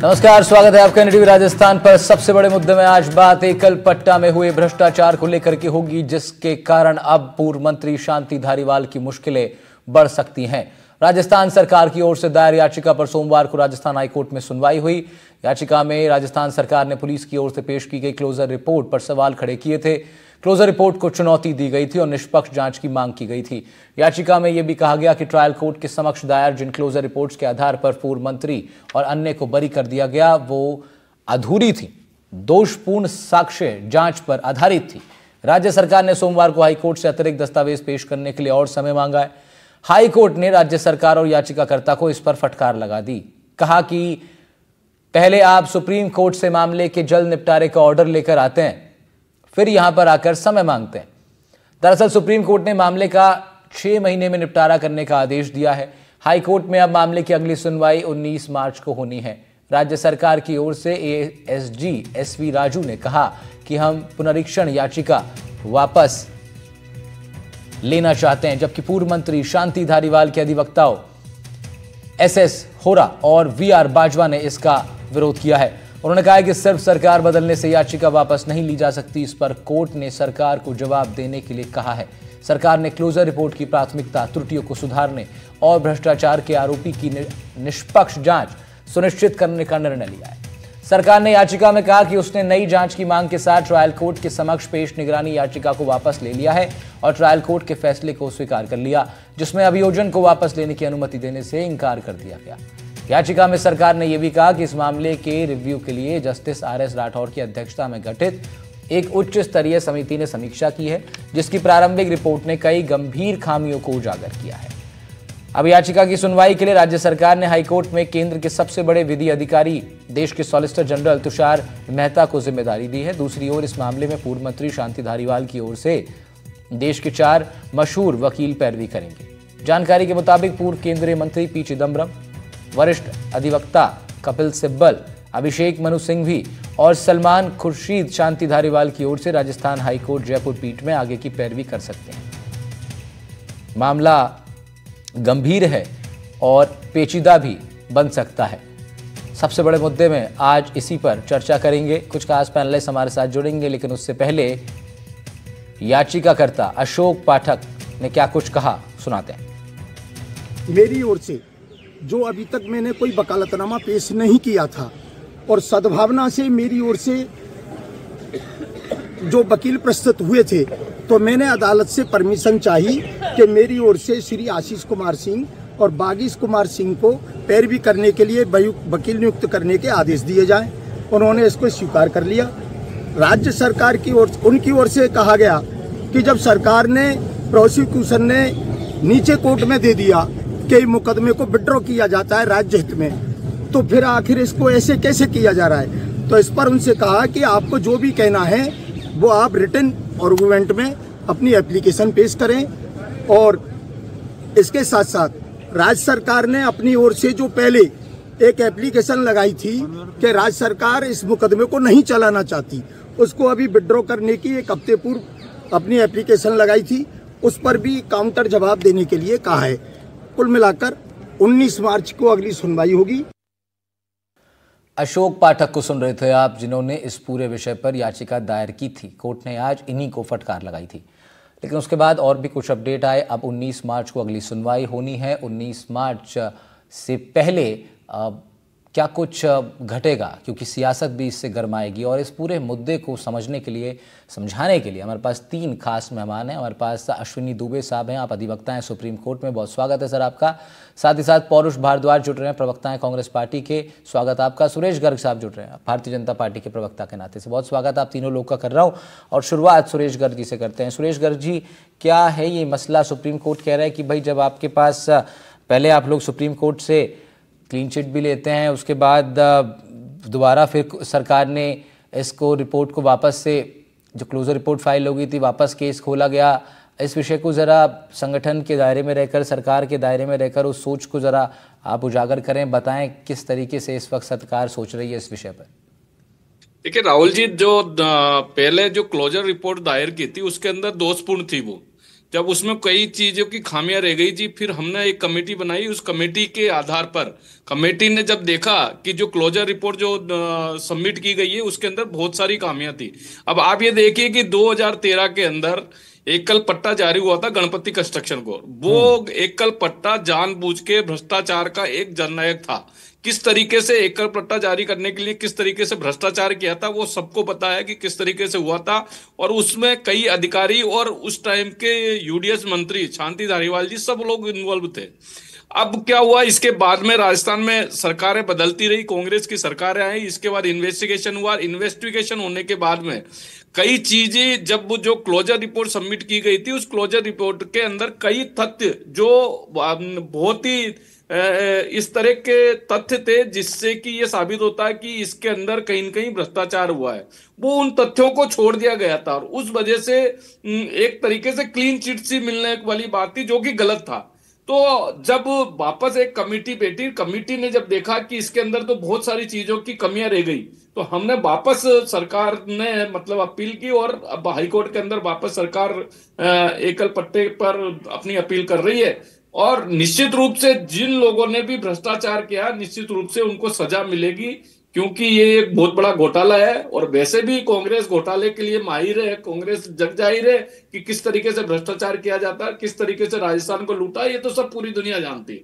नमस्कार, स्वागत है आपका एनडीटीवी राजस्थान पर। सबसे बड़े मुद्दे में आज बात एकल पट्टा में हुए भ्रष्टाचार को लेकर के होगी, जिसके कारण अब पूर्व मंत्री शांति धारीवाल की मुश्किलें बढ़ सकती हैं। राजस्थान सरकार की ओर से दायर याचिका पर सोमवार को राजस्थान हाईकोर्ट में सुनवाई हुई। याचिका में राजस्थान सरकार ने पुलिस की ओर से पेश की गई क्लोजर रिपोर्ट पर सवाल खड़े किए थे। क्लोजर रिपोर्ट को चुनौती दी गई थी और निष्पक्ष जांच की मांग की गई थी। याचिका में यह भी कहा गया कि ट्रायल कोर्ट के समक्ष दायर जिन क्लोजर रिपोर्ट्स के आधार पर पूर्व मंत्री और अन्य को बरी कर दिया गया, वो अधूरी थी, दोषपूर्ण साक्ष्य जांच पर आधारित थी। राज्य सरकार ने सोमवार को हाईकोर्ट से अतिरिक्त दस्तावेज पेश करने के लिए और समय मांगा है। हाईकोर्ट ने राज्य सरकार और याचिकाकर्ता को इस पर फटकार लगा दी। कहा कि पहले आप सुप्रीम कोर्ट से मामले के जल्द निपटारे का ऑर्डर लेकर आते हैं, फिर यहां पर आकर समय मांगते हैं। दरअसल सुप्रीम कोर्ट ने मामले का 6 महीने में निपटारा करने का आदेश दिया है। हाईकोर्ट में अब मामले की अगली सुनवाई 19 मार्च को होनी है। राज्य सरकार की ओर से एएसजी एसवी राजू ने कहा कि हम पुनरीक्षण याचिका वापस लेना चाहते हैं, जबकि पूर्व मंत्री शांति धारीवाल के अधिवक्ताओं एसएस होरा और वीआर बाजवा ने इसका विरोध किया है। उन्होंने कहा कि सिर्फ सरकार बदलने से याचिका वापस नहीं ली जा सकती। इस पर कोर्ट ने सरकार को जवाब देने के लिए कहा है। सरकार ने क्लोजर रिपोर्ट की प्राथमिकता त्रुटियों को सुधारने और भ्रष्टाचार के आरोपी की निष्पक्ष जांच सुनिश्चित करने का निर्णय लिया है। सरकार ने याचिका में कहा कि उसने नई जांच की मांग के साथ ट्रायल कोर्ट के समक्ष पेश निगरानी याचिका को वापस ले लिया है और ट्रायल कोर्ट के फैसले को स्वीकार कर लिया, जिसमें अभियोजन को वापस लेने की अनुमति देने से इनकार कर दिया गया। याचिका में सरकार ने यह भी कहा कि इस मामले के रिव्यू के लिए जस्टिस आरएस राठौर की अध्यक्षता में गठित एक उच्च स्तरीय समिति ने समीक्षा की है, जिसकी प्रारंभिक रिपोर्ट ने कई गंभीर खामियों को उजागर किया है। अब याचिका की सुनवाई के लिए राज्य सरकार ने हाईकोर्ट में केंद्र के सबसे बड़े विधि अधिकारी देश के सॉलिसिटर जनरल तुषार मेहता को जिम्मेदारी दी है। दूसरी ओर इस मामले में पूर्व मंत्री शांति धारीवाल की ओर से देश के 4 मशहूर वकील पैरवी करेंगे। जानकारी के मुताबिक पूर्व केंद्रीय मंत्री पी चिदम्बरम, वरिष्ठ अधिवक्ता कपिल सिब्बल, अभिषेक मनु सिंघवी और सलमान खुर्शीद शांति धारीवाल की ओर से राजस्थान हाईकोर्ट जयपुर पीठ में आगे की पैरवी कर सकते हैं। मामला गंभीर है और पेचीदा भी बन सकता है। सबसे बड़े मुद्दे में आज इसी पर चर्चा करेंगे। कुछ खास पैनलिस्ट हमारे साथ जुड़ेंगे, लेकिन उससे पहले याचिकाकर्ता अशोक पाठक ने क्या कुछ कहा, सुनाते हैं। मेरी ओर से जो अभी तक मैंने कोई वकालतनामा पेश नहीं किया था और सद्भावना से मेरी ओर से जो वकील प्रस्तुत हुए थे, तो मैंने अदालत से परमिशन चाही कि मेरी ओर से श्री आशीष कुमार सिंह और बागीश कुमार सिंह को पैरवी करने के लिए वकील नियुक्त करने के आदेश दिए जाएं। उन्होंने इसको स्वीकार कर लिया। राज्य सरकार की ओर उनकी ओर से कहा गया कि जब सरकार ने प्रोसिक्यूशन ने नीचे कोर्ट में दे दिया कि मुकदमे को विड्रॉ किया जाता है राज्य हित में, तो फिर आखिर इसको ऐसे कैसे किया जा रहा है। तो इस पर उनसे कहा कि आपको जो भी कहना है वो आप रिटन आर्गुमेंट में अपनी एप्लीकेशन पेश करें। और इसके साथ साथ राज्य सरकार ने अपनी ओर से जो पहले एक एप्लीकेशन लगाई थी कि राज्य सरकार इस मुकदमे को नहीं चलाना चाहती, उसको अभी विड्रॉ करने की 1 हफ्ते पूर्व अपनी एप्लीकेशन लगाई थी, उस पर भी काउंटर जवाब देने के लिए कहा है। कुल मिलाकर 19 मार्च को अगली सुनवाई होगी। अशोक पाठक को सुन रहे थे आप, जिन्होंने इस पूरे विषय पर याचिका दायर की थी। कोर्ट ने आज इन्हीं को फटकार लगाई थी, लेकिन उसके बाद और भी कुछ अपडेट आए। अब 19 मार्च को अगली सुनवाई होनी है। 19 मार्च से पहले क्या कुछ घटेगा, क्योंकि सियासत भी इससे गरमाएगी। और इस पूरे मुद्दे को समझने के लिए, समझाने के लिए हमारे पास 3 खास मेहमान हैं। हमारे पास अश्विनी दुबे साहब हैं, आप अधिवक्ता हैं सुप्रीम कोर्ट में, बहुत स्वागत है सर आपका। साथ ही साथ पौरुष भारद्वाज जुड़ रहे हैं, प्रवक्ता हैं कांग्रेस पार्टी के, स्वागत आपका। सुरेश गर्ग साहब जुड़ रहे हैं भारतीय जनता पार्टी के प्रवक्ता के नाते से, बहुत स्वागत आप तीनों लोग का कर रहा हूँ। और शुरुआत सुरेश गर्ग जी से करते हैं। सुरेश गर्ग जी, क्या है ये मसला? सुप्रीम कोर्ट कह रहा है कि भाई जब आपके पास पहले आप लोग सुप्रीम कोर्ट से क्लीन चिट भी लेते हैं, उसके बाद दोबारा फिर सरकार ने इसको रिपोर्ट को वापस से, जो क्लोजर रिपोर्ट फाइल हो गई थी, वापस केस खोला गया। इस विषय को ज़रा संगठन के दायरे में रहकर, सरकार के दायरे में रहकर उस सोच को ज़रा आप उजागर करें, बताएं किस तरीके से इस वक्त सरकार सोच रही है इस विषय पर। देखिए राहुल जी, जो पहले जो क्लोजर रिपोर्ट दायर की थी उसके अंदर दोषपूर्ण थी वो, जब उसमें कई चीजों की खामियां रह गई जी, फिर हमने एक कमेटी बनाई। उस कमेटी के आधार पर कमेटी ने जब देखा कि जो क्लोजर रिपोर्ट जो सबमिट की गई है उसके अंदर बहुत सारी खामियां थी। अब आप ये देखिए कि 2013 के अंदर एकल पट्टा जारी हुआ था गणपति कंस्ट्रक्शन को। वो एकल पट्टा जानबूझ के भ्रष्टाचार का एक जननायक था। किस तरीके से एकल पट्टा जारी करने के लिए किस तरीके से भ्रष्टाचार किया था वो सबको पता है कि किस तरीके से हुआ था। और उसमें कई अधिकारी और उस टाइम के यूडीएस मंत्री शांति धारीवाल जी सब लोग इन्वॉल्व थे। अब क्या हुआ, इसके बाद में राजस्थान में सरकारें बदलती रही, कांग्रेस की सरकारें आई, इसके बाद इन्वेस्टिगेशन हुआ। इन्वेस्टिगेशन होने के बाद में कई चीजें, जब वो जो क्लोजर रिपोर्ट सबमिट की गई थी उस क्लोजर रिपोर्ट के अंदर कई तथ्य जो बहुत ही इस तरह के तथ्य थे जिससे कि ये साबित होता है कि इसके अंदर कहीं न कहीं भ्रष्टाचार हुआ है, वो उन तथ्यों को छोड़ दिया गया था। और उस वजह से एक तरीके से क्लीन चिट सी मिलने वाली बात थी जो कि गलत था। तो जब वापस एक कमेटी बैठी, कमेटी ने जब देखा कि इसके अंदर तो बहुत सारी चीजों की कमियां रह गई, तो हमने वापस सरकार ने मतलब अपील की और अब हाईकोर्ट के अंदर वापस सरकार एकल पट्टे पर अपनी अपील कर रही है। और निश्चित रूप से जिन लोगों ने भी भ्रष्टाचार किया निश्चित रूप से उनको सजा मिलेगी, क्योंकि ये एक बहुत बड़ा घोटाला है। और वैसे भी कांग्रेस घोटाले के लिए माहिर है, कांग्रेस जग जाहिर है कि किस तरीके से भ्रष्टाचार किया जाता है, किस तरीके से राजस्थान को लूटा, ये तो सब पूरी दुनिया जानती है।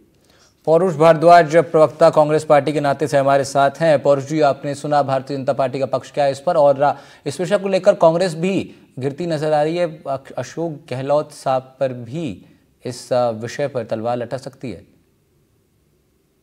पौरुष भारद्वाज प्रवक्ता कांग्रेस पार्टी के नाते से हमारे साथ हैं। पौरुष जी, आपने सुना भारतीय जनता पार्टी का पक्ष क्या है इस पर, और इस विषय को लेकर कांग्रेस भी गिरती नजर आ रही है। अशोक गहलोत साहब पर भी इस विषय पर तलवार लटक सकती है।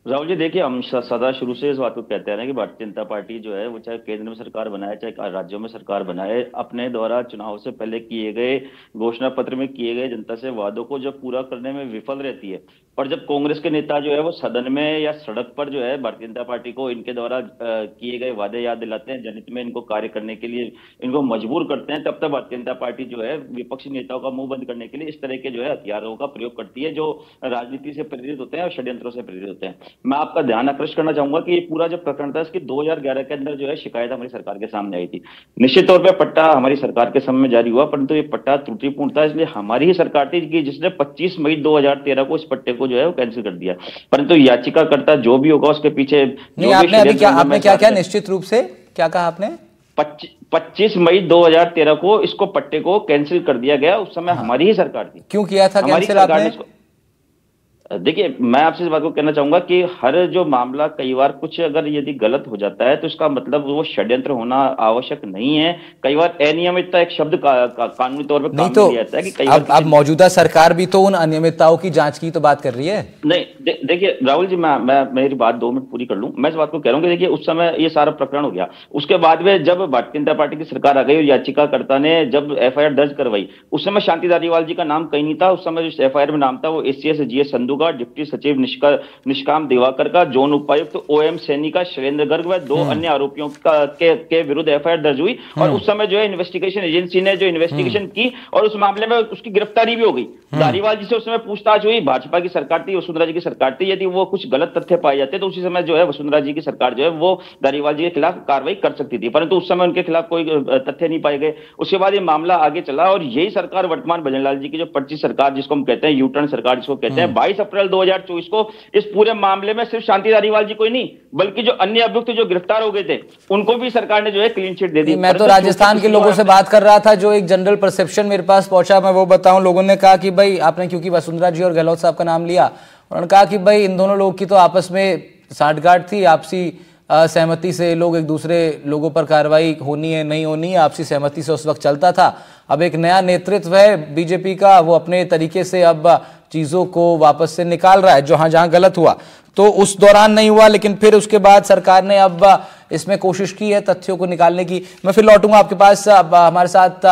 राहुल जी, देखिए, हम सदा शुरू से इस बात को कहते हैं ना कि भारतीय जनता पार्टी जो है वो चाहे केंद्र में सरकार बनाए चाहे राज्यों में सरकार बनाए, अपने द्वारा चुनाव से पहले किए गए घोषणा पत्र में किए गए जनता से वादों को जब पूरा करने में विफल रहती है, और जब कांग्रेस के नेता जो है वो सदन में या सड़क पर जो है भारतीय जनता पार्टी को इनके द्वारा किए गए वादे याद दिलाते हैं, जनहित में इनको कार्य करने के लिए इनको मजबूर करते हैं, तब तक भारतीय जनता पार्टी जो है विपक्षी नेताओं का मुंह बंद करने के लिए इस तरह के जो है हथियारों का प्रयोग करती है जो राजनीति से प्रेरित होते हैं और षड्यंत्रों से प्रेरित होते हैं। मैं आपका ध्यान आकर्षित करना चाहूंगा कि ये पूरा जो प्रकरण था इसकी 2011 के अंदर जो है शिकायत हमारी सरकार के सामने आई थी। निश्चित तौर पे पट्टा हमारी सरकार के समय में जारी हुआ, परंतु ये पट्टा त्रुटिपूर्ण था, इसलिए हमारी ही सरकार थी कि जिसने 25 मई 2013 को इस पट्टे को जो है वो कैंसिल कर दिया। परंतु याचिकाकर्ता जो भी होगा उसके पीछे आपने क्या क्या निश्चित रूप से क्या कहा आपने? 25 मई 2013 को इसको पट्टे को कैंसिल कर दिया गया। उस समय हमारी ही सरकार थी। क्यों किया था कैंसिल आपने? देखिए, मैं आपसे इस बात को कहना चाहूंगा कि हर जो मामला कई बार कुछ अगर यदि गलत हो जाता है तो इसका मतलब वो षड्यंत्र होना आवश्यक नहीं है। कई बार अनियमितता एक शब्द कानूनी तौर पर काम में लिया जाता है कि कई बार अब मौजूदा सरकार भी तो उन अनियमितताओं की जांच की तो बात कर रही है। नहीं, देखिए राहुल जी, मैं मेरी बात 2 मिनट पूरी कर लूं। मैं इस बात को कह रहा हूँ कि देखिए उस समय ये सारा प्रकरण हो गया, उसके बाद में जब भारतीय जनता पार्टी की सरकार आ गई और याचिकाकर्ता ने जब एफआईआर दर्ज करवाई, उस समय शांति धारीवाल जी का नाम कहीं नहीं था। उस समय जो एफआईआर में नाम था वो एसीएस जीएस संधू का, डिप्टी सचिव निष्काम दिवाकर का, जोन उपायुक्त ओएम सैनी का, शैलेंद्र गर्ग व 2 अन्य आरोपियों के विरुद्ध एफआईआर दर्ज हुई। और उस समय जो है इन्वेस्टिगेशन एजेंसी ने जो इन्वेस्टिगेशन की और उस मामले में उसकी गिरफ्तारी भी हो गई। धारीवाल जी से उस समय पूछताछ हुई। भाजपा की सरकार थी, वसुंधरा जी की सरकार थी। यदि वो कुछ गलत तथ्य पाए जाते तो उसी समय जो है वसुंधरा जी की सरकार जो है वो धारीवाल जी के खिलाफ कार्रवाई कर सकती थी, परंतु उस समय उनके खिलाफ कोई तथ्य नहीं पाए गए। उसके बाद ये मामला आगे चला और यही सरकार वर्तमान भजनलाल जी की जो पर्ची सरकार जिसको हम कहते हैं, यूटर्न सरकार जिसको कहते हैं, 22 अप्रैल 2024 को इस पूरे मामले में सिर्फ शांति धारीवाल जी को ही नहीं बल्कि जो अन्य अभियुक्त जो गिरफ्तार हो गए थे उनको भी सरकार ने जो है क्लीन चिट दे दी। मैं तो राजस्थान के लोगों से बात कर रहा था, जो एक जनरल परसेप्शन मेरे पास पहुंचा मैं वो बताऊं। लोगों ने कहा कि भाई आपने क्योंकि वसुंधरा जी और गहलोत साहब का नाम लिया, उन्होंने कहा कि भाई इन दोनों लोगों की तो आपस में साठगांठ थी, आपसी सहमति से लोग एक दूसरे लोगों पर कार्रवाई होनी है नहीं होनी है, आपसी सहमति से उस वक्त चलता था। अब एक नया नेतृत्व है बीजेपी का, वो अपने तरीके से अब चीज़ों को वापस से निकाल रहा है जहां जहां गलत हुआ। तो उस दौरान नहीं हुआ, लेकिन फिर उसके बाद सरकार ने अब इसमें कोशिश की है तथ्यों को निकालने की। मैं फिर लौटूंगा आपके पास। अब हमारे साथ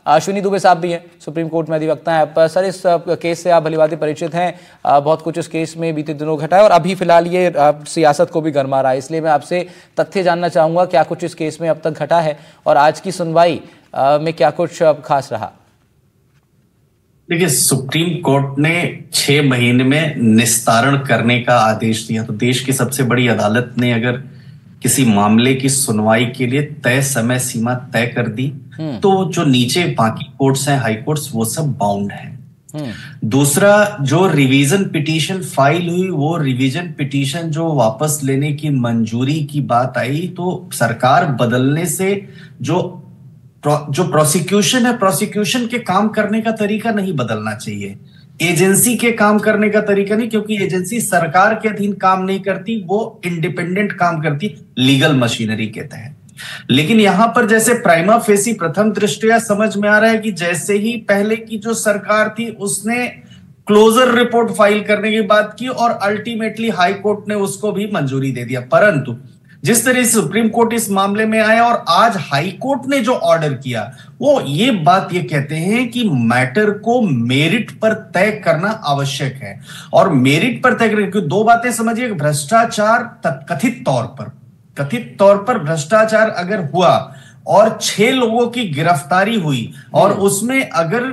अश्विनी दुबे साहब भी हैं, सुप्रीम कोर्ट में अधिवक्ता हैं। सर, इस केस से आप भलीभांति परिचित हैं, बहुत कुछ इस केस में बीते दिनों घटा है और अभी फिलहाल ये सियासत को भी गरमा रहा है, इसलिए मैं आपसे तथ्य जानना चाहूंगा क्या कुछ इस केस में अब तक घटा है और आज की सुनवाई में क्या कुछ खास रहा। देखिए, सुप्रीम कोर्ट ने 6 महीने में निस्तारण करने का आदेश दिया। तो देश की सबसे बड़ी अदालत ने अगर किसी मामले की सुनवाई के लिए तय समय सीमा तय कर दी तो जो नीचे बाकी कोर्ट्स हैं, हाई कोर्ट्स, वो सब बाउंड हैं। दूसरा, जो रिवीजन पिटीशन फाइल हुई, वो रिवीजन पिटीशन जो वापस लेने की मंजूरी की बात आई, तो सरकार बदलने से जो प्रोसिक्यूशन है, प्रोसिक्यूशन के काम करने का तरीका नहीं बदलना चाहिए, एजेंसी के काम करने का तरीका नहीं, क्योंकि एजेंसी सरकार के अधीन काम नहीं करती, वो इंडिपेंडेंट काम करती लीगल मशीनरी के तहत। लेकिन यहां पर जैसे प्राइमा फेसी प्रथम दृष्टया समझ में आ रहा है कि जैसे ही पहले की जो सरकार थी उसने क्लोजर रिपोर्ट फाइल करने की बात की और अल्टीमेटली हाई कोर्ट ने उसको भी मंजूरी दे दिया, परंतु जिस तरह से सुप्रीम कोर्ट इस मामले में आया और आज हाई कोर्ट ने जो ऑर्डर किया, वो ये बात ये कहते हैं कि मैटर को मेरिट पर तय करना आवश्यक है। और मेरिट पर तय करने की दो बातें समझिए, भ्रष्टाचार कथित तौर पर भ्रष्टाचार अगर हुआ और 6 लोगों की गिरफ्तारी हुई और उसमें अगर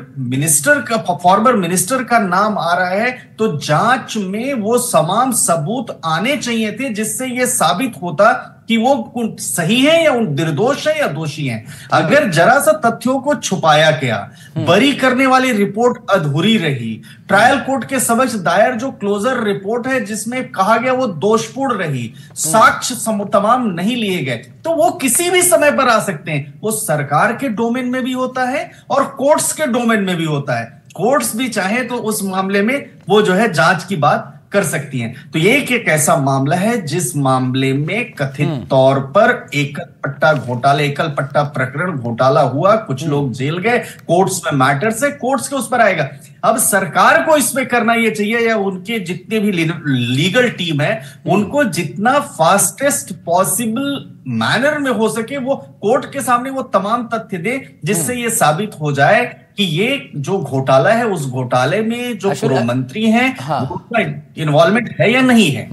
फॉर्मर मिनिस्टर का नाम आ रहा है, तो जांच में वो तमाम सबूत आने चाहिए थे जिससे ये साबित होता कि वो सही है या निर्दोष है या दोषी है। अगर जरा सा तथ्यों को छुपाया गया, बरी करने वाली रिपोर्ट अधूरी रही, ट्रायल कोर्ट के समक्ष दायर जो क्लोजर रिपोर्ट है जिसमें कहा गया वो दोषपूर्ण रही, साक्ष्य तमाम नहीं लिए गए, तो वो किसी भी समय पर आ सकते हैं। वो सरकार के डोमेन में भी होता है और कोर्ट्स के डोमेन में भी होता है। कोर्ट्स भी चाहे तो उस मामले में वो जो है जांच की बात कर सकती हैं। तो ये एक ऐसा मामला है जिस मामले में कथित तौर पर एकल पट्टा प्रकरण घोटाला हुआ, कुछ लोग जेल गए, कोर्ट्स में मैटर्स है, कोर्ट्स के उस पर आएगा। अब सरकार को इसमें करना ये चाहिए, या उनके जितने भी लीगल टीम है उनको जितना फास्टेस्ट पॉसिबल मैनर में हो सके वो कोर्ट के सामने वो तमाम तथ्य दे जिससे ये साबित हो जाए कि ये जो घोटाला है उस घोटाले में जो पूर्व मंत्री हैं उनका इन्वॉल्वमेंट है या नहीं है।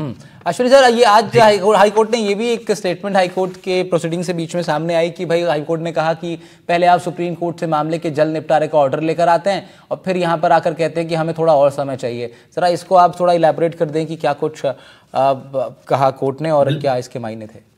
अश्विनी सर, ये आज हाईकोर्ट ने ये भी एक स्टेटमेंट हाईकोर्ट के प्रोसीडिंग से बीच में सामने आई कि भाई हाईकोर्ट ने कहा कि पहले आप सुप्रीम कोर्ट से मामले के जल्द निपटारे का ऑर्डर लेकर आते हैं और फिर यहाँ पर आकर कहते हैं कि हमें थोड़ा और समय चाहिए। जरा इसको आप थोड़ा इलैबोरेट कर दें कि क्या कुछ कहा कोर्ट ने और क्या इसके मायने थे।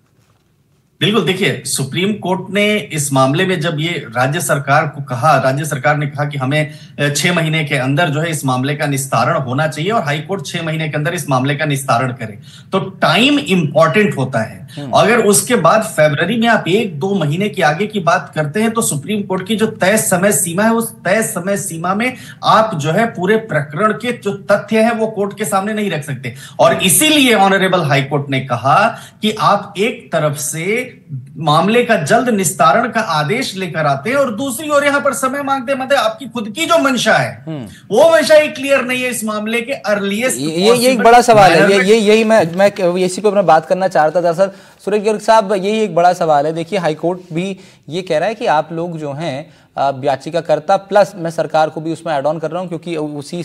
बिल्कुल, देखिए, सुप्रीम कोर्ट ने इस मामले में जब ये राज्य सरकार ने कहा कि हमें 6 महीने के अंदर जो है इस मामले का निस्तारण होना चाहिए और हाई कोर्ट 6 महीने के अंदर इस मामले का निस्तारण करे, तो टाइम इंपॉर्टेंट होता है। अगर उसके बाद फरवरी में आप 1-2 महीने की आगे की बात करते हैं तो सुप्रीम कोर्ट की जो तय समय सीमा है उस तय समय सीमा में आप जो है पूरे प्रकरण के जो तथ्य है वो कोर्ट के सामने नहीं रख सकते। और इसीलिए ऑनरेबल हाई कोर्ट ने कहा कि आप एक तरफ से मामले का जल्द निस्तारण का आदेश लेकर आते हैं और दूसरी ओर यहां पर समय मांगते, मतलब आपकी खुद की जो मंशा है वो मंशा ही क्लियर नहीं है इस मामले के अर्लीस्ट। ये एक बड़ा सवाल है, यही मैं इसी पे अपना बात करना चाह रहा था। दरअसल सुरेश गर्ग साहब, यही एक बड़ा सवाल है। देखिए, हाईकोर्ट भी ये कह रहा है कि आप लोग जो हैं याचिकाकर्ता प्लस मैं सरकार को भी उसमें ऐड ऑन कर रहा हूं क्योंकि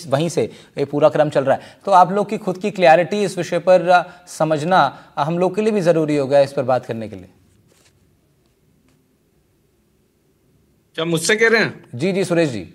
वहीं से ये पूरा क्रम चल रहा है, तो आप लोग की खुद की क्लैरिटी इस विषय पर समझना हम लोग के लिए भी जरूरी हो गया इस पर बात करने के लिए। क्या मुझसे कह रहे हैं? जी सुरेश जी।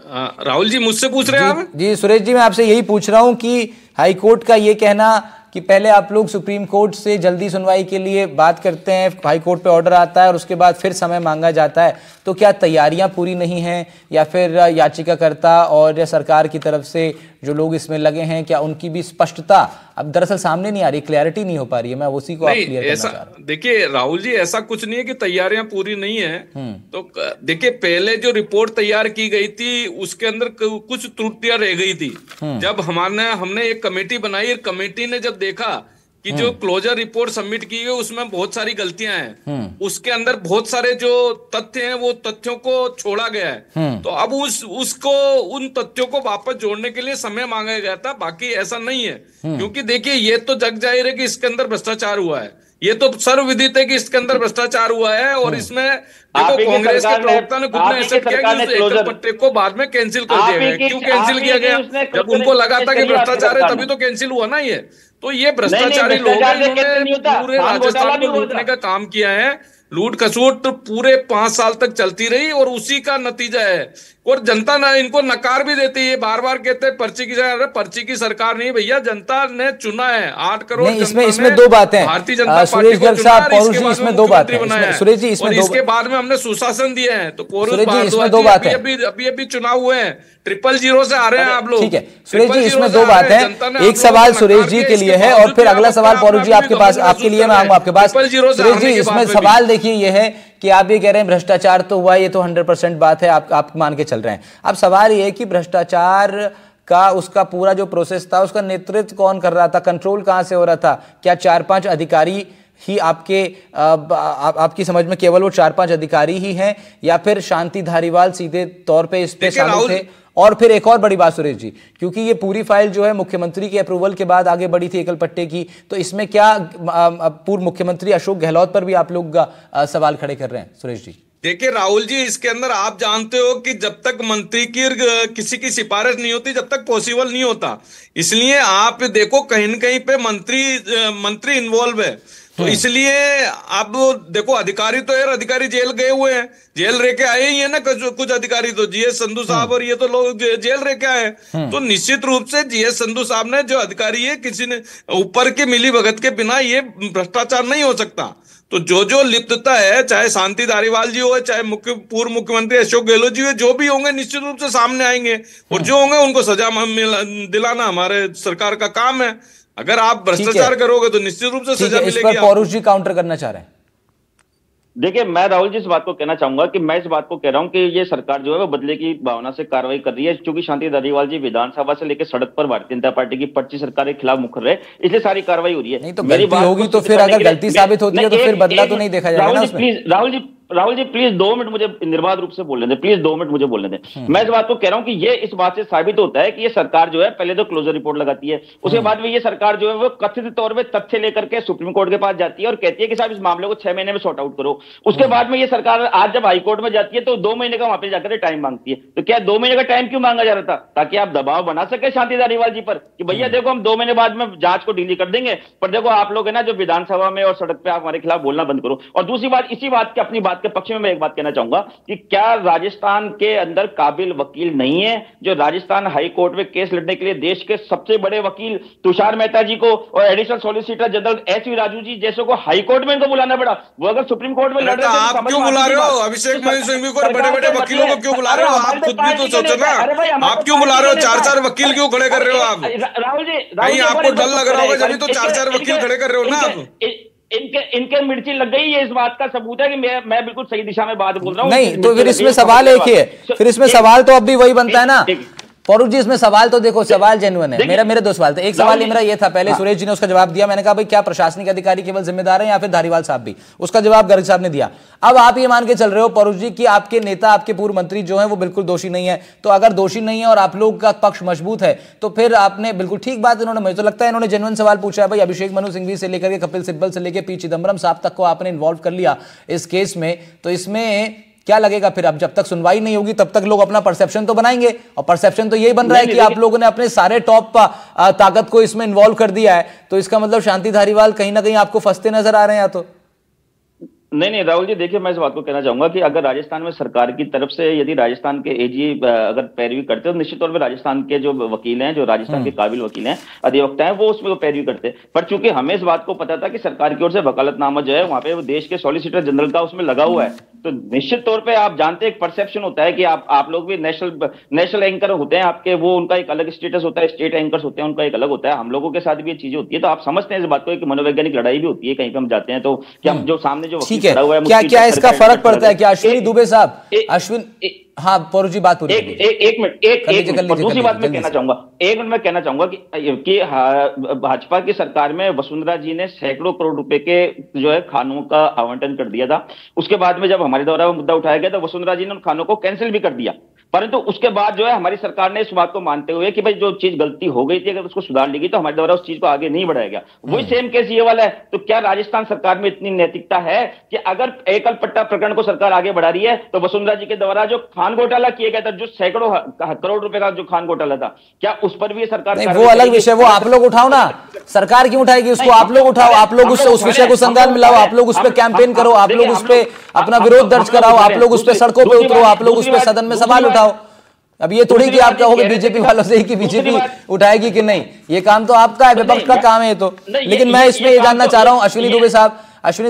राहुल जी मुझसे पूछ रहे हैं आप? जी सुरेश जी, मैं आपसे यही पूछ रहा हूं कि हाईकोर्ट का ये कहना कि पहले आप लोग सुप्रीम कोर्ट से जल्दी सुनवाई के लिए बात करते हैं, हाई कोर्ट पे ऑर्डर आता है और उसके बाद फिर समय मांगा जाता है, तो क्या तैयारियां पूरी नहीं हैं या फिर याचिकाकर्ता और या सरकार की तरफ से जो लोग इसमें लगे हैं क्या उनकी भी स्पष्टता अब दरअसल सामने नहीं आ रही, क्लैरिटी नहीं हो पा रही है? मैं उसी को क्लियर करना चाह रहा हूं। देखिए राहुल जी, ऐसा कुछ नहीं है कि तैयारियां पूरी नहीं है। तो देखिए, पहले जो रिपोर्ट तैयार की गई थी उसके अंदर कुछ त्रुटियां रह गई थी। जब हमने एक कमेटी बनाई, कमेटी ने जब देखा कि जो क्लोजर रिपोर्ट सबमिट की गई उसमें बहुत सारी गलतियां हैं, उसके अंदर बहुत सारे जो तथ्य हैं वो तथ्यों को छोड़ा गया है, तो अब उसको उन तथ्यों को वापस जोड़ने के लिए समय मांगा गया था। बाकी ऐसा नहीं है, क्योंकि देखिए ये तो जग जाहिर है कि इसके अंदर भ्रष्टाचार हुआ है, ये तो सर्वविदित है कि इसके अंदर भ्रष्टाचार हुआ है। और इसमें देखो कांग्रेस के प्रवक्ता ने खुद ने एक्सेप्ट किया कि उस एकल पट्टे को बाद में कैंसिल कर दिया गया। क्यों कैंसिल किया गया? जब उनको लगा था कि भ्रष्टाचार है तभी तो कैंसिल हुआ ना। ये तो ये भ्रष्टाचारी लोग हैं, इन्होंने पूरे राजस्थान को लूटने का काम किया है। लूट खसूट पूरे 5 साल तक चलती रही और उसी का नतीजा है और जनता ना इनको नकार भी देती है, बार बार कहते हैं पर्ची की सरकार नहीं भैया, जनता ने चुना है 8 करोड़। इसमें दो बातें भारतीय जनता पार्टी को चुना है, इसमें दो बातें सुरेश जी, इसमें इसके बाद में हमने सुशासन दिया है। तो अभी चुनाव हुए हैं, 000 से आ रहे हैं आप लोग। ठीक है सुरेश जी, इसमें दो बातें, एक सवाल सुरेश जी के लिए है और फिर अगला सवाल पौरुष जी आपके पास, आपके लिए मैं आऊंगा आपके पास। सुरेश जी, इसमें सवाल देखिए ये है कि आप ये कह रहे हैं भ्रष्टाचार तो हुआ, ये तो 100% बात है, आप मान के चल रहे हैं। अब सवाल ये है कि भ्रष्टाचार का उसका पूरा जो प्रोसेस था उसका नेतृत्व कौन कर रहा था, कंट्रोल कहां से हो रहा था? क्या 4-5 अधिकारी ही आपकी समझ में केवल वो 4-5 अधिकारी ही हैं, या फिर शांति धारीवाल सीधे तौर पे इस पे शामिल थे? और फिर एक और बड़ी बात सुरेश जी, क्योंकि ये पूरी फाइल जो है मुख्यमंत्री के अप्रूवल के बाद आगे बढ़ी थी एकल पट्टे की, तो इसमें क्या पूर्व मुख्यमंत्री अशोक गहलोत पर भी आप लोग सवाल खड़े कर रहे हैं सुरेश जी? देखिए राहुल जी, इसके अंदर आप जानते हो कि जब तक मंत्री की किसी की सिफारिश नहीं होती, जब तक पॉसिबल नहीं होता, इसलिए आप देखो कहीं न कहीं पे मंत्री इन्वॉल्व है। तो इसलिए अब देखो अधिकारी तो यार अधिकारी जेल गए हुए हैं, जेल रह के आए ही है ना, कुछ अधिकारी तो जीएस संधू साहब और ये तो लोग जेल रह के आए। तो निश्चित रूप से जीएस संधू साहब ने जो अधिकारी है, किसी ने ऊपर के मिली भगत के बिना ये भ्रष्टाचार नहीं हो सकता। तो जो लिप्तता है, चाहे शांति धारीवाल जी हो, चाहे पूर्व मुख्यमंत्री अशोक गहलोत जी हो, जो भी होंगे निश्चित रूप से सामने आएंगे, और जो होंगे उनको सजा दिलाना हमारे सरकार का काम है। अगर आप भ्रष्टाचार करोगे तो निश्चित रूप से सजा मिलेगी। इस पर पौरुष जी काउंटर करना चाह रहे हैं। देखिए, मैं राहुल जी इस बात को कहना चाहूंगा कि मैं इस बात को कह रहा हूं कि ये सरकार जो है वो बदले की भावना से कार्रवाई कर रही है, क्योंकि शांति धारीवाल जी विधानसभा से लेकर सड़क पर भारतीय जनता पार्टी की पर्ची सरकार के खिलाफ मुखर रहे, इसलिए सारी कार्रवाई हो रही है। नहीं तो गलती होगी तो फिर अगर गलती साबित होती है तो फिर बदला तो नहीं देखा जाएगा ना उसमें। राहुल जी प्लीज 2 मिनट मुझे निर्बाध रूप से बोलने दें, प्लीज 2 मिनट मुझे बोलने दें। मैं इस बात को कह रहा हूं कि ये इस बात से साबित होता है कि ये सरकार जो है पहले तो क्लोजर रिपोर्ट लगाती है, उसके बाद में ये सरकार जो है वो कथित तौर पे तथ्य लेकर के सुप्रीम कोर्ट के पास जाती है और कहती है कि साहब इस मामले को 6 महीने में सॉर्ट आउट करो। उसके बाद में ये सरकार आज जब हाईकोर्ट में जाती है तो 2 महीने का वहां पे जाकर टाइम मांगती है। तो क्या 2 महीने का टाइम क्यों मांगा जा रहा था? ताकि आप दबाव बना सके शांति धारीवाल जी पर कि भैया देखो हम 2 महीने बाद में जांच को डील कर देंगे, पर देखो आप लोग है ना जो विधानसभा में और सड़क पे आप हमारे खिलाफ बोलना बंद करो। और दूसरी बात, इसी बात के अपनी बात के पक्ष में मैं एक बात कहना चाहूंगा कि क्या राजस्थान के अंदर काबिल वकील नहीं है जो राजस्थान हाई कोर्ट में केस लड़ने के लिए देश के सबसे बड़े वकील तुषार मेहता जी को और additional solicitor general S V. Raju ji जैसे को हाई कोर्ट में इनको बुलाना पड़ा? वो अगर सुप्रीम कोर्ट में लड़ रहे हैं, आप क्यों बुला रहे हो? अभिषेक मनु सिंघवी को, बड़े-बड़े वकीलों को क्यों बुला रहे हो? आप खुद भी तो सोचो ना, आप क्यों बुला रहे हो? 4-4 वकील क्यों खड़े कर रहे हो आप? राहुल जी, कहीं आपको डर लग रहा होगा जब तो 4-4 वकील खड़े कर रहे हो ना आप। इनके मिर्ची लग गई, ये इस बात का सबूत है कि मैं बिल्कुल सही दिशा में बात बोल रहा हूं। नहीं तो फिर इसमें सवाल एक ही है, फिर इसमें सवाल तो अब भी वही बनता है ना पौरुष जी, इसमें सवाल तो देखो, सवाल जेन्युइन है। मेरे 2 सवाल थे। एक सवाल मेरा ये था, पहले सुरेश जी ने उसका जवाब दिया, मैंने कहा भाई क्या प्रशासनिक अधिकारी केवल जिम्मेदार हैं या फिर धारीवाल साहब भी? उसका जवाब गर्ग साहब ने दिया। अब आप ये मान के चल रहे हो पौरुष जी कि आपके नेता, आपके पूर्व मंत्री जो है वो बिल्कुल दोषी नहीं है। तो अगर दोषी नहीं है और आप लोग का पक्ष मजबूत है तो फिर आपने बिल्कुल ठीक बात, इन्होंने, मुझे तो लगता है इन्होंने जेन्युइन सवाल पूछा है भाई। अभिषेक मनु सिंघवी से लेकर के कपिल सिब्बल से लेकर पी चिदम्बरम साहब तक को आपने इन्वॉल्व कर लिया इस केस में, तो इसमें क्या लगेगा फिर? अब जब तक सुनवाई नहीं होगी तब तक लोग अपना परसेप्शन तो बनाएंगे, और परसेप्शन तो यही बन रहा है कि आप लोगों ने अपने सारे टॉप ताकत को इसमें इन्वॉल्व कर दिया है। तो इसका मतलब शांति धारीवाल कहीं ना कहीं आपको फंसते नजर आ रहे हैं या तो? नहीं राहुल जी, देखिए मैं इस बात को कहना चाहूंगा कि अगर राजस्थान में सरकार की तरफ से यदि राजस्थान के एजी अगर पैरवी करते तो निश्चित तौर पर राजस्थान के जो वकील हैं, जो राजस्थान के काबिल वकील हैं, अधिवक्ता हैं, वो उसमें पैरवी करते। पर चूंकि हमें इस बात को पता था कि सरकार की ओर से वकालतनामा जो है वहां पे देश के सॉलिसिटर जनरल का उसमें लगा हुआ है, तो निश्चित तौर पर आप जानते हैं एक परसेप्शन होता है कि आप लोग भी नेशनल एंकर होते हैं आपके, वो उनका एक अलग स्टेटस होता है, स्टेट एंकर्स होते हैं उनका एक अलग होता है, हम लोगों के साथ भी ये चीजें होती है। तो आप समझते हैं इस बात को कि मनोवैज्ञानिक लड़ाई भी होती है, कहीं पे हम जाते हैं तो क्या जो सामने जो वकील खड़ा हुआ है क्या इसका फर्क पड़ता है? क्या अश्विनी दुबे साहब, हाँ पौरुष जी बात पूरी एक मिनट दूसरी बात मैं कहना चाहूंगा, 1 मिनट में कहना चाहूंगा कि भाजपा की सरकार में वसुंधरा जी ने सैकड़ों करोड़ रुपए के जो है खानों का आवंटन कर दिया था। उसके बाद में जब हमारे द्वारा वो मुद्दा उठाया गया तो वसुंधरा जी ने उन खानों को कैंसिल भी कर दिया, परंतु उसके बाद जो है हमारी सरकार ने इस बात को मानते हुए कि भाई जो चीज गलती हो गई थी अगर उसको सुधार ली गई तो हमारे द्वारा उस चीज को आगे नहीं बढ़ाया गया। वही सेम केस ये वाला है। तो क्या राजस्थान सरकार में इतनी नैतिकता है कि अगर एकल पट्टा प्रकरण को सरकार आगे बढ़ा रही है तो वसुंधरा जी के द्वारा जो खान घोटाला किया गया था, जो सैकड़ों करोड़ रुपए का जो खान घोटाला था, क्या उस पर भी सरकार? वो अलग विषय, वो आप लोग उठाओ ना, सरकार क्यों उठाएगी उसको? आप लोग उठाओ, आप लोग उस विषय को संज्ञान में लाओ, आप लोग उस पर कैंपेन करो, आप लोग उस पर अपना विरोध दर्ज कराओ, आप लोग उस पर सड़कों पर उतरो, आप लोग उस पर सदन में सवाल उठाओ। अब ये थोड़ी कि आप कहोगे बीजेपी वालों से कि बीजेपी उठाएगी कि नहीं, ये काम तो आपका है, विपक्ष का काम है तो। लेकिन मैं इसमें ये जानना चाह रहा हूं अश्विनी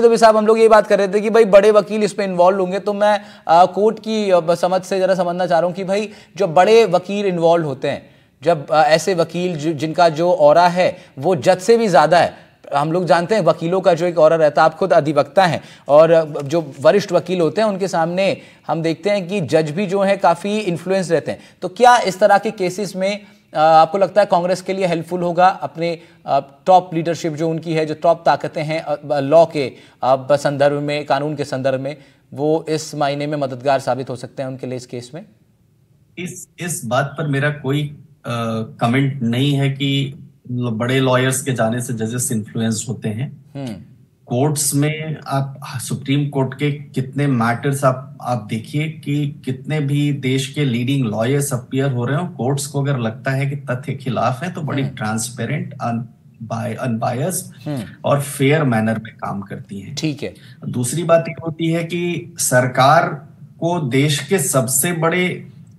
दुबे साहब, हम लोग ये बात कर रहे थे कि भाई बड़े वकील इस पे इन्वॉल्व होंगे, तो मैं कोर्ट की समझ से जरा समझना चाह रहा हूं कि भाई जो बड़े वकील इन्वॉल्व होते हैं, जब ऐसे वकील जिनका जो ऑरा है वो जज से भी ज्यादा है, हम लोग जानते हैं वकीलों का जो एक ऑरा रहता है, आप खुद अधिवक्ता हैं, और जो वरिष्ठ वकील होते हैं उनके सामने हम देखते हैं कि जज भी जो है काफ़ी इन्फ्लुएंस रहते हैं, तो क्या इस तरह के केसेस में आपको लगता है कांग्रेस के लिए हेल्पफुल होगा, अपने टॉप लीडरशिप जो उनकी है, जो टॉप ताकतें हैं लॉ के संदर्भ में, कानून के संदर्भ में, वो इस मायने में मददगार साबित हो सकते हैं उनके लिए इस केस में? इस बात पर मेरा कोई कमेंट नहीं है कि बड़े लॉयर्स के जाने से जजेस इन्फ्लुएंस होते हैं। कोर्ट्स में आप सुप्रीम कोर्ट के कितने मैटर्स आप देखिए कि कितने भी देश के लीडिंग लॉयर्स अपीयर हो रहे हो, कोर्ट्स को अगर लगता है कि तथ्य खिलाफ है तो बड़ी ट्रांसपेरेंट, अनबायस्ड और फेयर मैनर में काम करती हैं। ठीक है। दूसरी बात ये होती है कि सरकार को देश के सबसे बड़े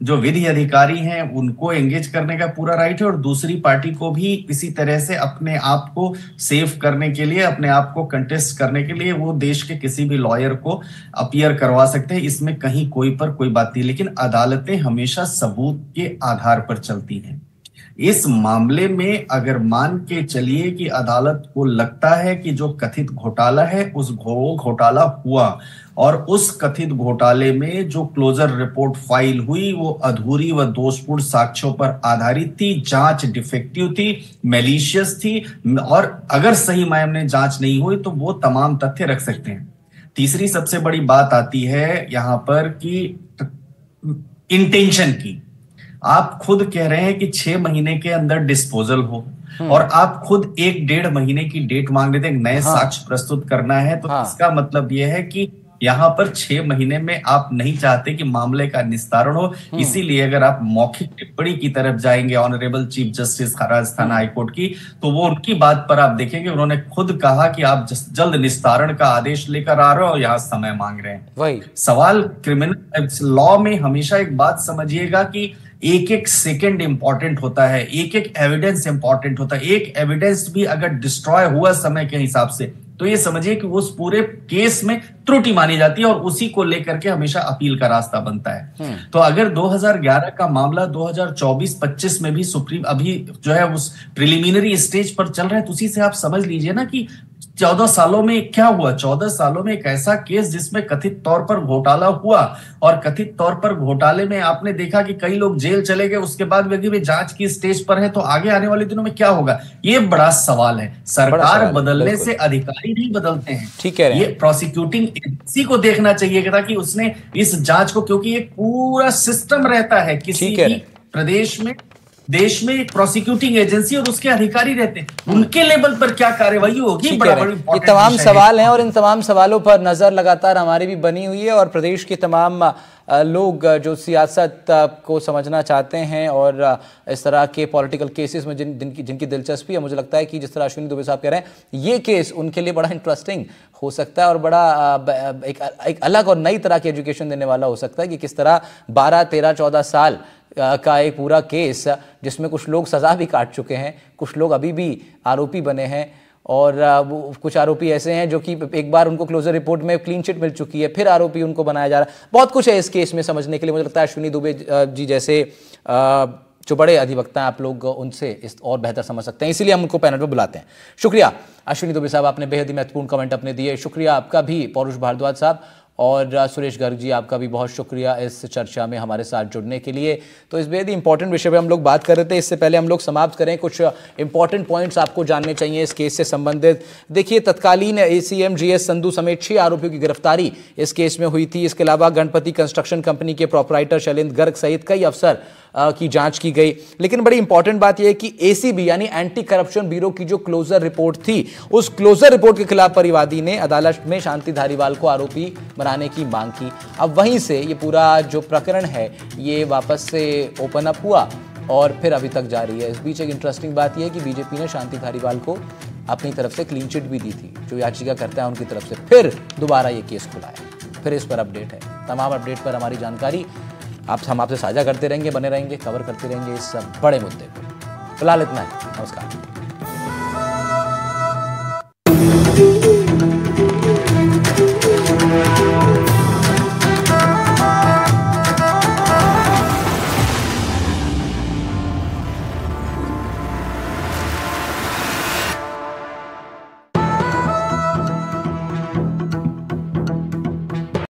जो विधि अधिकारी हैं उनको एंगेज करने का पूरा राइट है, और दूसरी पार्टी को भी इसी तरह से अपने आप को सेव करने के लिए, अपने आप को कंटेस्ट करने के लिए वो देश के किसी भी लॉयर को अपीयर करवा सकते हैं। इसमें कहीं कोई बात नहीं, लेकिन अदालतें हमेशा सबूत के आधार पर चलती हैं। इस मामले में अगर मान के चलिए कि अदालत को लगता है कि जो कथित घोटाला है उस घोटाला हुआ, और उस कथित घोटाले में जो क्लोजर रिपोर्ट फाइल हुई वो अधूरी व दोषपूर्ण साक्ष्यों पर आधारित थी, जांच डिफेक्टिव थी, मैलिशियस थी, और अगर सही मायने में जांच नहीं हुई तो वो तमाम तथ्य रख सकते हैं। तीसरी सबसे बड़ी बात आती है यहां पर कि इंटेंशन की। आप खुद कह रहे हैं कि 6 महीने के अंदर डिस्पोजल हो, और आप खुद 1-1.5 महीने की डेट मांग रहे थे, नए साक्ष्य प्रस्तुत करना है, तो इसका मतलब यह है कि यहाँ पर 6 महीने में आप नहीं चाहते कि मामले का निस्तारण हो। इसीलिए अगर आप मौखिक टिप्पणी की तरफ जाएंगे honourable chief justice Rajasthan high court की, तो वो उनकी बात पर आप देखेंगे उन्होंने खुद कहा कि आप जल्द निस्तारण का आदेश लेकर आ रहे हो और यहाँ समय मांग रहे हैं। वही सवाल क्रिमिनल लॉ में हमेशा एक बात समझिएगा कि एक एक सेकंड इंपॉर्टेंट होता है, एक एक एविडेंस इंपॉर्टेंट होता है। एक एविडेंस भी अगर डिस्ट्रॉय हुआ समय के हिसाब से तो ये समझिए कि उस पूरे केस में त्रुटि मानी जाती है, और उसी को लेकर के हमेशा अपील का रास्ता बनता है। तो अगर 2011 का मामला 2024-25 में भी सुप्रीम अभी जो है उस प्रिलिमिनरी स्टेज पर चल रहा है, तो उसी से आप समझ लीजिए ना कि 14 सालों में क्या हुआ। 14 सालों में एक ऐसा केस जिसमें कथित तौर पर घोटाला हुआ, और कथित तौर पर घोटाले में आपने देखा कि कई लोग जेल चले गए, उसके बाद भी जांच की स्टेज पर है, तो आगे आने वाले दिनों में क्या होगा, ये बड़ा सवाल है। सरकार बदलने से अधिकारी नहीं बदलते हैं, ठीक है। ये प्रोसिक्यूटिंग एजेंसी को देखना चाहिए ताकि उसने इस जांच को, क्योंकि एक पूरा सिस्टम रहता है किसी भी प्रदेश में, देश में एक प्रोसिक्यूटिंग एजेंसी और उसके अधिकारी रहते हैं, उनके लेवल पर क्या कार्यवाही होगी, बड़ा ये तमाम सवाल हैं, और इन तमाम सवालों पर नजर लगातार हमारी भी बनी हुई है, और प्रदेश के तमाम लोग जो सियासत को समझना चाहते हैं और इस तरह के पॉलिटिकल केसेस में जिनकी दिलचस्पी है, मुझे लगता है कि जिस तरह अश्विनी दुबे साहब कह रहे हैं, ये केस उनके लिए बड़ा इंटरेस्टिंग हो सकता है, और बड़ा एक अलग और नई तरह की एजुकेशन देने वाला हो सकता है कि किस तरह 12, 13, 14 साल का एक पूरा केस जिसमें कुछ लोग सजा भी काट चुके हैं, कुछ लोग अभी भी आरोपी बने हैं, और वो कुछ आरोपी ऐसे हैं जो कि एक बार उनको क्लोजर रिपोर्ट में क्लीन चिट मिल चुकी है, फिर आरोपी उनको बनाया जा रहा है। बहुत कुछ है इस केस में समझने के लिए। मुझे लगता है अश्विनी दुबे जी जैसे जो बड़े अधिवक्ता हैं, आप लोग उनसे इस और बेहतर समझ सकते हैं, इसीलिए हम उनको पैनल पर बुलाते हैं। शुक्रिया अश्विनी दुबे साहब, आपने बेहद ही महत्वपूर्ण कमेंट अपने दिए। शुक्रिया आपका भी पौरुष भारद्वाज साहब, और सुरेश गर्ग जी आपका भी बहुत शुक्रिया इस चर्चा में हमारे साथ जुड़ने के लिए। तो इस बेहद ही इंपॉर्टेंट विषय पे हम लोग बात कर रहे थे। इससे पहले हम लोग समाप्त करें, कुछ इंपॉर्टेंट पॉइंट्स आपको जानने चाहिए इस केस से संबंधित। देखिए, तत्कालीन एसीएम जीएस संधू समेत 6 आरोपियों की गिरफ्तारी इस केस में हुई थी। इसके अलावा गणपति कंस्ट्रक्शन कंपनी के प्रोपराइटर शैलेंद्र गर्ग सहित कई अफसर की जांच की गई। लेकिन बड़ी इंपॉर्टेंट बात यह है कि एसीबी यानी एंटी करप्शन ब्यूरो की जो क्लोजर रिपोर्ट थी, उस क्लोजर रिपोर्ट के खिलाफ परिवादी ने अदालत में शांति धारीवाल को आरोपी बनाने की मांग की। अब वहीं से ये पूरा जो प्रकरण है ये वापस से ओपन अप हुआ और फिर अभी तक जारी है। इस बीच एक इंटरेस्टिंग बात यह है कि बीजेपी ने शांति धारीवाल को अपनी तरफ से क्लीन चिट भी दी थी, जो याचिका करता है उनकी तरफ से फिर दोबारा ये केस खुला है। फिर इस पर अपडेट है। तमाम अपडेट पर हमारी जानकारी हम आपसे साझा करते रहेंगे, बने रहेंगे, कवर करते रहेंगे इस बड़े मुद्दे को। फिलहाल इतना ही, नमस्कार।